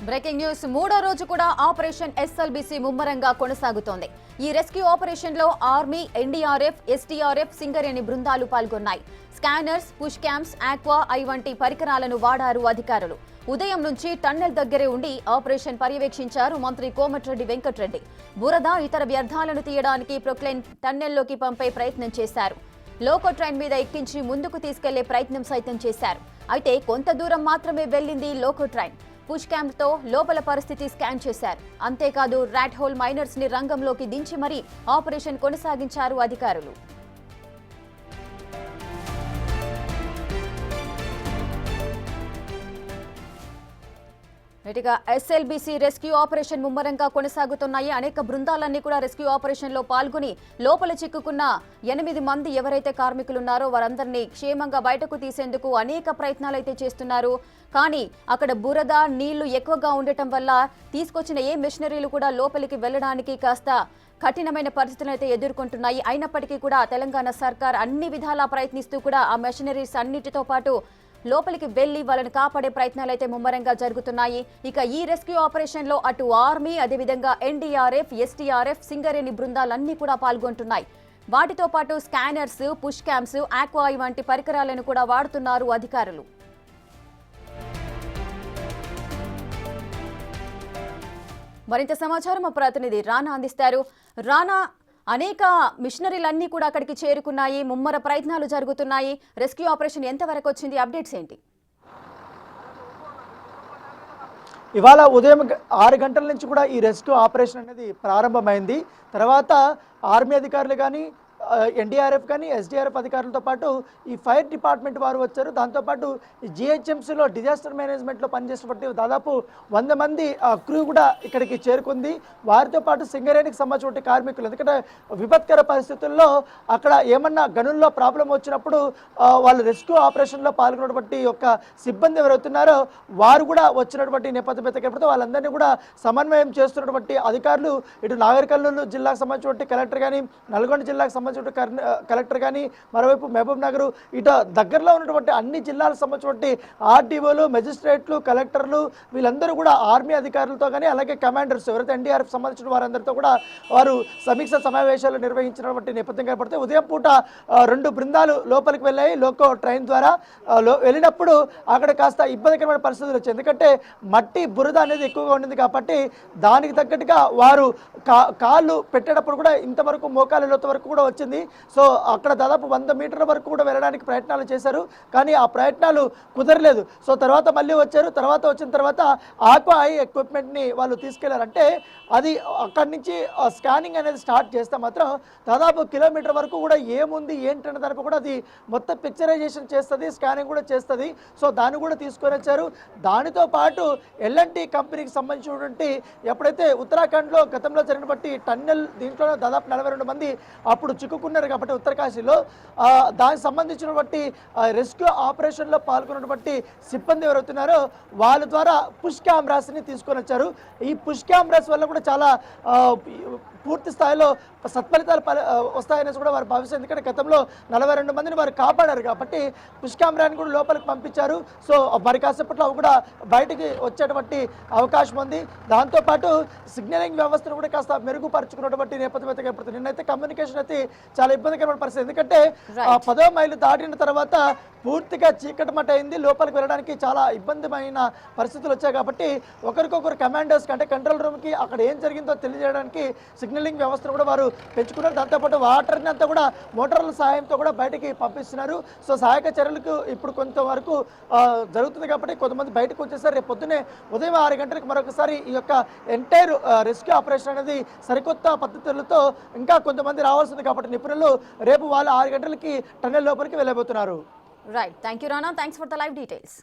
Breaking news మూడో రోజు కూడా ఆపరేషన్ ఎస్ఎల్బీసీ ముమ్మరంగా కొనసాగుతోంది. ఈ రెస్క్యూ ఆపరేషన్ లో ఆర్మీ, ఎన్డీఆర్ఎఫ్, ఎస్డీఆర్ఎఫ్, సింగరేణి బృందాలు పాల్గొన్నాయి. Scanners, push cams, aqua eye వంటి పరికరాలను వాడారు అధికారులు. ఉదయం నుంచి టన్నెల్ దగ్గరే ఉండి ఆపరేషన్ పర్యవేక్షించారు మంత్రి కోమటిరెడ్డి వెంకటరెడ్డి. బురద, ఇతర వ్యర్థాలను తీయడానికి ప్రొక్లైన్ టన్నెల్లోకి పంపే ప్రయత్నం చేశారు. లోకో ట్రైన్ మీద ఎక్కించి ముందుకు తీసుకెళ్లే ప్రయత్నం సైతం చేశారు. అయితే కొంత దూరం మాత్రమే వెళ్లింది లోకో ట్రైన్. పుష్ క్యాంప్తో లోపల పరిస్థితి స్కాన్ చేశారు. అంతేకాదు ర్యాట్ హోల్ మైనర్స్ ని రంగంలోకి దించి మరీ ఆపరేషన్ కొనసాగించారు అధికారులు. ఇటుగా ఎస్ఎల్బీసీ రెస్క్యూ ఆపరేషన్ ముమ్మరంగా కొనసాగుతున్నాయి. అనేక బృందాలన్నీ కూడా రెస్క్యూ ఆపరేషన్ లో పాల్గొని లోపల చిక్కుకున్న 8 మంది ఎవరైతే కార్మికులున్నారో వారందరినీ క్షేమంగా బయటకు తీసేందుకు అనేక ప్రయత్నాలు అయితే చేస్తున్నారు. కానీ అక్కడ బురద, నీళ్లు ఎక్కువగా ఉండటం వల్ల తీసుకొచ్చిన ఏ మెషినరీలు కూడా లోపలికి వెళ్లడానికి కాస్త కఠినమైన పరిస్థితులను అయితే ఎదుర్కొంటున్నాయి. అయినప్పటికీ కూడా తెలంగాణ సర్కార్ అన్ని విధాలా ప్రయత్నిస్తూ కూడా ఆ మెషినరీస్ అన్నిటితో పాటు లోపలికి వెళ్లి వాళ్ళని కాపాడే ప్రయత్నాలు అయితే ముమ్మరంగా జరుగుతున్నాయి. ఇక ఈ రెస్క్యూ ఆపరేషన్ లో అటు ఆర్మీ, అదేవిధంగా ఎన్డీఆర్ఎఫ్, ఎస్డీఆర్ఎఫ్, సింగరేణి బృందాలన్నీ కూడా పాల్గొంటున్నాయి. వాటితో పాటు స్కానర్స్, పుష్ క్యామ్స్, ఆక్వా వంటి పరికరాలను కూడా వాడుతున్నారు అధికారులు. మరింత సమాచారం మా ప్రతినిధి రానా అందిస్తారు. రానా, అనేక మిషనరీలన్నీ కూడా అక్కడికి చేరుకున్నాయి, ముమ్మర ప్రయత్నాలు జరుగుతున్నాయి. రెస్క్యూ ఆపరేషన్ ఎంతవరకు వచ్చింది? అప్డేట్స్ ఏంటి? ఇవాళ ఉదయం 6 గంటల నుంచి కూడా ఈ రెస్క్యూ ఆపరేషన్ అనేది ప్రారంభమైంది. తర్వాత ఆర్మీ అధికారులు కానీ, ఎన్డీఆర్ఎఫ్ కానీ, ఎస్డీఆర్ఎఫ్ అధికారులతో పాటు ఈ ఫైర్ డిపార్ట్మెంట్ వారు వచ్చారు. దాంతోపాటు ఈ జిహెచ్ఎంసీలో డిజాస్టర్ మేనేజ్మెంట్లో పనిచేసినటువంటి దాదాపు 100 మంది క్రూ కూడా ఇక్కడికి చేరుకుంది. వారితో పాటు సింగరేణికి సంబంధించిన కార్మికులు, ఎందుకంటే విపత్కర పరిస్థితుల్లో అక్కడ ఏమన్నా గనుల్లో ప్రాబ్లం వచ్చినప్పుడు వాళ్ళు రెస్క్యూ ఆపరేషన్లో పాల్గొన్నటువంటి యొక్క సిబ్బంది ఎవరవుతున్నారో వారు కూడా వచ్చినటువంటి నేపథ్యం వాళ్ళందరినీ కూడా సమన్వయం చేస్తున్నటువంటి అధికారులు ఇటు నాగర్ కర్నూలు జిల్లాకు సంబంధించినటువంటి కలెక్టర్ కానీ, నల్గొండ జిల్లాకు సంబంధించిన కలెక్టర్ కానీ, మరోవైపు మహబూబ్ నగర్, ఇటు దగ్గరలో ఉన్నటువంటి అన్ని జిల్లాలకు సంబంధించినటువంటి ఆర్డీఓలు, మెజిస్ట్రేట్లు, కలెక్టర్లు వీళ్ళందరూ కూడా ఆర్మీ అధికారులతో కానీ, అలాగే కమాండర్స్ ఎవరైతే ఎన్డీఆర్ఎఫ్ సంబంధించిన వారందరితో కూడా వారు సమీక్ష సమావేశాలు నిర్వహించినటువంటి నేపథ్యం కనపడితే ఉదయం పూట 2 బృందాలు లోపలికి వెళ్ళాయి. లోకో ట్రైన్ ద్వారా వెళ్ళినప్పుడు అక్కడ కాస్త ఇబ్బందికరమైన పరిస్థితులు వచ్చాయి. ఎందుకంటే మట్టి, బురద అనేది ఎక్కువగా ఉండింది కాబట్టి దానికి తగ్గట్టుగా వారు కాళ్ళు పెట్టేటప్పుడు కూడా ఇంతవరకు మోకాల లోతు వరకు కూడా వచ్చింది. సో అక్కడ దాదాపు 100 మీటర్ల వరకు కూడా వెళ్ళడానికి ప్రయత్నాలు చేశారు, కానీ ఆ ప్రయత్నాలు కుదరలేదు. సో తర్వాత మళ్ళీ వచ్చారు. తర్వాత వచ్చిన తర్వాత ఆక్వా ఐ ఎక్విప్మెంట్ని వాళ్ళు తీసుకెళ్లారు. అంటే అది అక్కడి నుంచి స్కానింగ్ అనేది స్టార్ట్ చేస్తే మాత్రం దాదాపు కిలోమీటర్ వరకు కూడా ఏముంది ఏంటనే దానిపై కూడా అది మొత్తం పిక్చరైజేషన్ చేస్తుంది, స్కానింగ్ కూడా చేస్తుంది. సో దాన్ని కూడా తీసుకొని వచ్చారు. దానితో పాటు ఎల్ఎన్టీ కంపెనీకి సంబంధించినటువంటి ఎప్పుడైతే ఉత్తరాఖండ్లో గతంలో జరిగినటువంటి టన్నెల్, దీంట్లో దాదాపు 42 మంది అప్పుడు చిక్కుకున్నారు కాబట్టి ఉత్తరకాశీలో దానికి సంబంధించినటువంటి రెస్క్యూ ఆపరేషన్లో పాల్గొన్నటువంటి సిబ్బంది ఎవరవుతున్నారో వాళ్ళ ద్వారా పుష్ కెమెరాస్ని తీసుకొని వచ్చారు. ఈ పుష్ కెమెరాస్ వల్ల కూడా చాలా పూర్తి స్థాయిలో సత్ఫలితాలు వస్తాయనేసి కూడా వారు భావిస్తారు. ఎందుకంటే గతంలో 42 మందిని వారు కాపాడారు కాబట్టి పుష్ కెమెరాని కూడా లోపలికి పంపించారు. సో మరి కాసేపట్లో అవి కూడా బయటికి వచ్చేటువంటి అవకాశం ఉంది. దాంతోపాటు సిగ్నలింగ్ వ్యవస్థను కూడా కాస్త మెరుగుపరుచుకున్నటువంటి నేపథ్యం అయితే కనపడుతుంది. నిన్నైతే కమ్యూనికేషన్ అయితే చాలా ఇబ్బందికరమైన పరిస్థితి. ఎందుకంటే 10వ మైలు దాటిన తర్వాత పూర్తిగా చీకటమట అయింది. లోపలికి వెళ్ళడానికి చాలా ఇబ్బందిమైన పరిస్థితులు వచ్చాయి కాబట్టి ఒకరికొకరు కమాండర్స్ అంటే కంట్రోల్ రూమ్కి అక్కడ ఏం జరిగిందో తెలియజేయడానికి సిగ్నలింగ్ వ్యవస్థను కూడా వారు పెంచుకున్నారు. దాంతోపాటు వాటర్ని అంతా కూడా మోటార్ల సహాయంతో కూడా బయటికి పంపిస్తున్నారు. సో సహాయక చర్యలకు ఇప్పుడు కొంతవరకు జరుగుతుంది కాబట్టి కొంతమంది బయటకు వచ్చేసారు. రేపు పొద్దున్నే ఉదయం 6 గంటలకు మరొకసారి ఈ యొక్క ఎంటైర్ రెస్క్యూ ఆపరేషన్ అనేది సరికొత్త పద్ధతులతో ఇంకా కొంతమంది రావాల్సింది కాబట్టి నిపుణులు రేపు వాళ్ళు 6 గంటలకి టన్నెల్ లోపలికి వెళ్ళబోతున్నారు. Right, thank you Rana, thanks for the live details.